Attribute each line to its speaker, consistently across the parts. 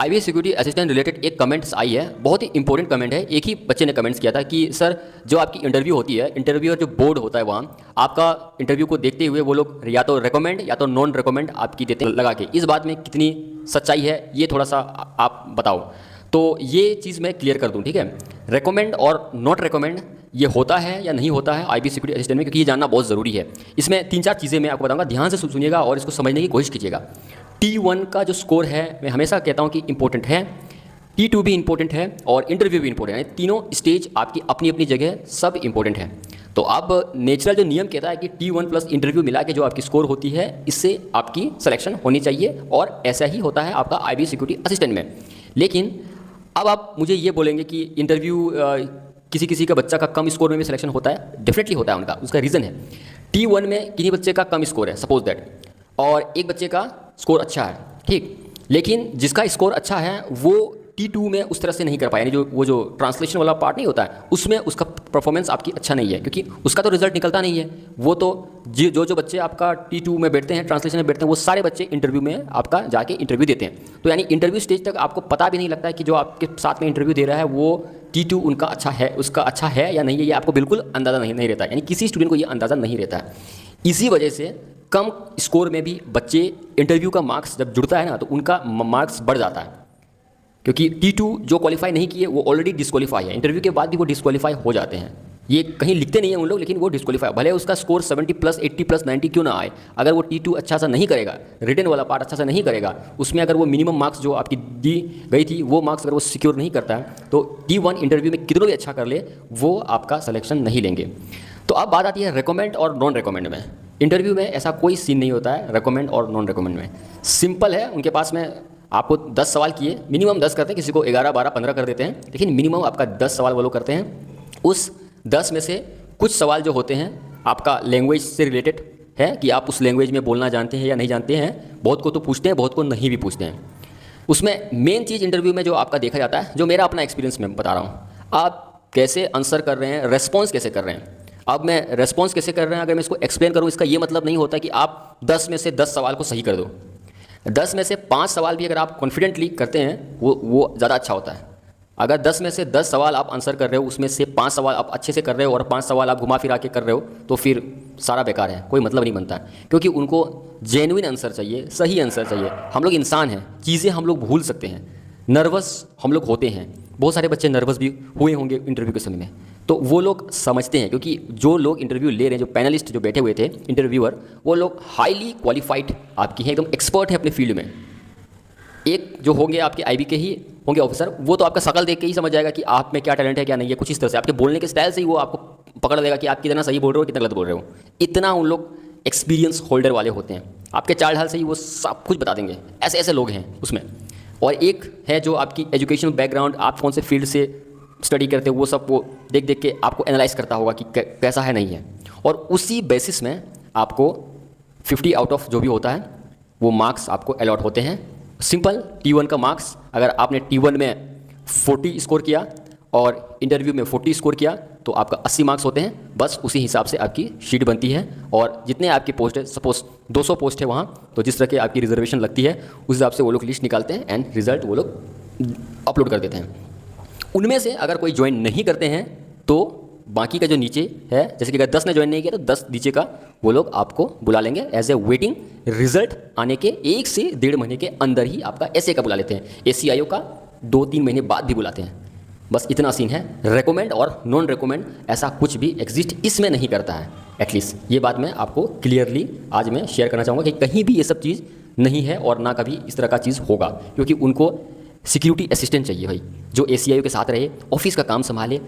Speaker 1: IBS security assistant related एक comments I है, बहुत ही इंपॉर्टेंट कमेंट है। एक ही बच्चे ने कमेंट्स किया था कि सर जो आपकी इंटरव्यू होती है, इंटरव्यूअर जो बोर्ड होता है वहाँ आपका इंटरव्यू को देखते हुए वो लोग या तो रेकमेंड या तो नॉन रेकमेंड आपकी देते हैं लगा के। इस बात में कितनी सच्चाई है ये थोड़ा सा आप बताओ। तो ये चीज़ मैं क्लियर कर दूँ, ठीक है। रेकमेंड और नॉट रेकमेंड ये होता है या नहीं होता है आईबीएस सिक्योरिटी असिस्टेंट में, क्योंकि ये जानना बहुत ज़रूरी है। इसमें 3-4 चीज़ें मैं आपको बताऊंगा, ध्यान से सुनिएगा और इसको समझने की कोशिश कीजिएगा। T1 का जो स्कोर है मैं हमेशा कहता हूँ कि इंपॉर्टेंट है, T2 भी इंपॉर्टेंट है और इंटरव्यू भी इंपॉर्टेंट है। तीनों स्टेज आपकी अपनी अपनी जगह सब इंपॉर्टेंट है। तो अब नेचुरल जो नियम कहता है कि T1 प्लस इंटरव्यू मिला के जो आपकी स्कोर होती है, इससे आपकी सिलेक्शन होनी चाहिए और ऐसा ही होता है आपका आईबीएस सिक्योरिटी असिस्टेंट में। लेकिन अब आप मुझे ये बोलेंगे कि इंटरव्यू किसी किसी का बच्चा का कम स्कोर में भी सिलेक्शन होता है, डेफिनेटली होता है उनका, उसका रीज़न है। T1 में किसी बच्चे का कम स्कोर है सपोज दैट, और एक बच्चे का स्कोर अच्छा है, ठीक, लेकिन जिसका स्कोर अच्छा है वो T2 में उस तरह से नहीं कर पाया, यानी जो ट्रांसलेशन वाला पार्ट नहीं होता है उसमें उसका परफॉर्मेंस आपकी अच्छा नहीं है, क्योंकि उसका तो रिजल्ट निकलता नहीं है। वो तो जो बच्चे आपका T2 में बैठते हैं, ट्रांसलेशन में बैठते हैं, वो सारे बच्चे इंटरव्यू में आपका जाके इंटरव्यू देते हैं। तो यानी इंटरव्यू स्टेज तक आपको पता भी नहीं लगता है कि जो आपके साथ में इंटरव्यू दे रहा है वो T2 उनका अच्छा है, उसका अच्छा है या नहीं है, ये आपको बिल्कुल अंदाज़ा नहीं रहता है। यानी किसी स्टूडेंट को ये अंदाज़ा नहीं रहता है। इसी वजह से कम स्कोर में भी बच्चे इंटरव्यू का मार्क्स जब जुड़ता है ना तो उनका मार्क्स बढ़ जाता है, क्योंकि T2 जो क्वालिफाई नहीं किए वो ऑलरेडी डिस्क्वालीफाई है, इंटरव्यू के बाद भी वो डिस्क्वालीफाई हो जाते हैं। ये कहीं लिखते नहीं हैं उन लोग, लेकिन वो डिस्क्वालीफाई, भले उसका स्कोर 70 प्लस 80 प्लस 90 क्यों ना आए, अगर वो T2 अच्छा सा नहीं करेगा, रिटन वाला पार्ट अच्छा सा नहीं करेगा, उसमें अगर वो मिनिमम मार्क्स जो आपकी दी गई थी वो मार्क्स अगर वो सिक्योर नहीं करता है तो T1 इंटरव्यू में कितना भी अच्छा कर ले वो आपका सिलेक्शन नहीं लेंगे। तो अब बात आती है रिकमेंड और नॉन रिकमेंड में। इंटरव्यू में ऐसा कोई सीन नहीं होता है रिकमेंड और नॉन रिकमेंड में, सिंपल है। उनके पास में आपको 10 सवाल किए, मिनिमम 10 करते हैं, किसी को 11, 12, 15 कर देते हैं, लेकिन मिनिमम आपका 10 सवाल वो लोग करते हैं। उस 10 में से कुछ सवाल जो होते हैं आपका लैंग्वेज से रिलेटेड है कि आप उस लैंग्वेज में बोलना जानते हैं या नहीं जानते हैं। बहुत को तो पूछते हैं, बहुत को नहीं भी पूछते हैं। उसमें मेन चीज़ इंटरव्यू में जो आपका देखा जाता है, जो मेरा अपना एक्सपीरियंस में बता रहा हूँ, आप कैसे आंसर कर रहे हैं, रेस्पॉन्स कैसे कर रहे हैं। अब मैं रेस्पॉन्स कैसे कर रहे हैं अगर मैं इसको एक्सप्लेन करूँ, इसका ये मतलब नहीं होता कि आप 10 में से 10 सवाल को सही कर दो। 10 में से 5 सवाल भी अगर आप कॉन्फिडेंटली करते हैं वो ज़्यादा अच्छा होता है। अगर 10 में से 10 सवाल आप आंसर कर रहे हो, उसमें से 5 सवाल आप अच्छे से कर रहे हो और 5 सवाल आप घुमा फिरा के कर रहे हो, तो फिर सारा बेकार है, कोई मतलब नहीं बनता है। क्योंकि उनको जेन्युइन आंसर चाहिए, सही आंसर चाहिए। हम लोग इंसान हैं, चीज़ें हम लोग भूल सकते हैं, नर्वस हम लोग होते हैं। बहुत सारे बच्चे नर्वस भी हुए होंगे इंटरव्यू के समय में, तो वो लोग समझते हैं, क्योंकि जो लोग इंटरव्यू ले रहे हैं, जो पैनलिस्ट जो बैठे हुए थे इंटरव्यूअर, वो लोग हाईली क्वालिफाइड आपकी हैं, एकदम एक्सपर्ट है अपने फील्ड में। एक जो होंगे आपके आईबी के ही होंगे ऑफिसर, वो तो आपका शकल देख के ही समझ जाएगा कि आप में क्या टैलेंट है क्या नहीं है। कुछ इस तरह से आपके बोलने के स्टाइल से ही वो आपको पकड़ लेगा कि आप कितना सही बोल रहे हो, कितना गलत बोल रहे हो। इतना उन लोग एक्सपीरियंस होल्डर वाले होते हैं, आपके चाल ढाल से ही वो सब कुछ बता देंगे। ऐसे ऐसे लोग हैं उसमें। और एक है जो आपकी एजुकेशनल बैकग्राउंड, आप कौन से फील्ड से स्टडी करते हो, वो सब वो देख देख के आपको एनालाइज करता होगा कि कैसा है नहीं है, और उसी बेसिस में आपको 50 आउट ऑफ जो भी होता है वो मार्क्स आपको अलॉट होते हैं। सिंपल T1 का मार्क्स, अगर आपने T1 में 40 स्कोर किया और इंटरव्यू में 40 स्कोर किया तो आपका 80 मार्क्स होते हैं। बस उसी हिसाब से आपकी शीट बनती है, और जितने आपकी पोस्ट है, सपोज 200 पोस्ट है वहाँ, तो जिस तरह की आपकी रिजर्वेशन लगती है उस हिसाब से वो लोग लिस्ट निकालते हैं एंड रिजल्ट वो लोग अपलोड कर देते हैं। उनमें से अगर कोई ज्वाइन नहीं करते हैं तो बाकी का जो नीचे है, जैसे कि अगर 10 ने ज्वाइन नहीं किया तो 10 नीचे का वो लोग आपको बुला लेंगे एज ए वेटिंग। रिजल्ट आने के 1 से 1.5 महीने के अंदर ही आपका एसए का बुला लेते हैं, ACIO का 2-3 महीने बाद भी बुलाते हैं। बस इतना सीन है। रेकमेंड और नॉन रेकमेंड ऐसा कुछ भी एग्जिस्ट इसमें नहीं करता है। एटलीस्ट ये बात मैं आपको क्लियरली आज मैं शेयर करना चाहूँगा कि कहीं भी ये सब चीज़ नहीं है और ना कभी इस तरह का चीज़ होगा, क्योंकि उनको सिक्योरिटी असिस्टेंट चाहिए भाई, जो ACIO के साथ रहे, ऑफिस का काम संभाले,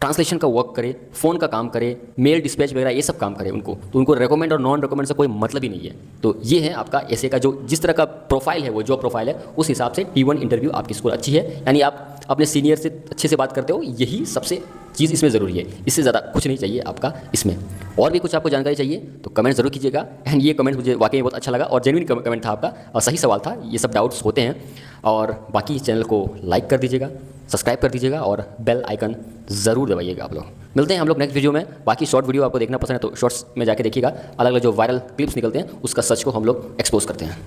Speaker 1: ट्रांसलेशन का वर्क करे, फ़ोन का काम करे, मेल डिस्पैच वगैरह ये सब काम करे उनको। तो उनको रेकमेंड और नॉन रेकमेंड से कोई मतलब ही नहीं है। तो ये है आपका एसए का जो जिस तरह का प्रोफाइल है, वो जॉब प्रोफाइल है, उस हिसाब से T1 इंटरव्यू आपकी स्कोर अच्छी है, यानी आप अपने सीनियर से अच्छे से बात करते हो, यही सबसे चीज़ इसमें ज़रूरी है। इससे ज़्यादा कुछ नहीं चाहिए आपका इसमें। और भी कुछ आपको जानकारी चाहिए तो कमेंट ज़रूर कीजिएगा। एंड ये कमेंट मुझे वाकई बहुत अच्छा लगा और जेन्युइन कमेंट था आपका और सही सवाल था। ये सब डाउट्स होते हैं। और बाकी चैनल को लाइक कर दीजिएगा, सब्सक्राइब कर दीजिएगा और बेल आइकन ज़रूर दबाइएगा आप लोग। मिलते हैं हम लोग नेक्स्ट वीडियो में। बाकी शॉर्ट वीडियो आपको देखना पसंद है तो शॉर्ट्स में जाके देखिएगा, अलग अलग जो वायरल क्लिप्स निकलते हैं उसका सच को हम लोग एक्सपोज करते हैं।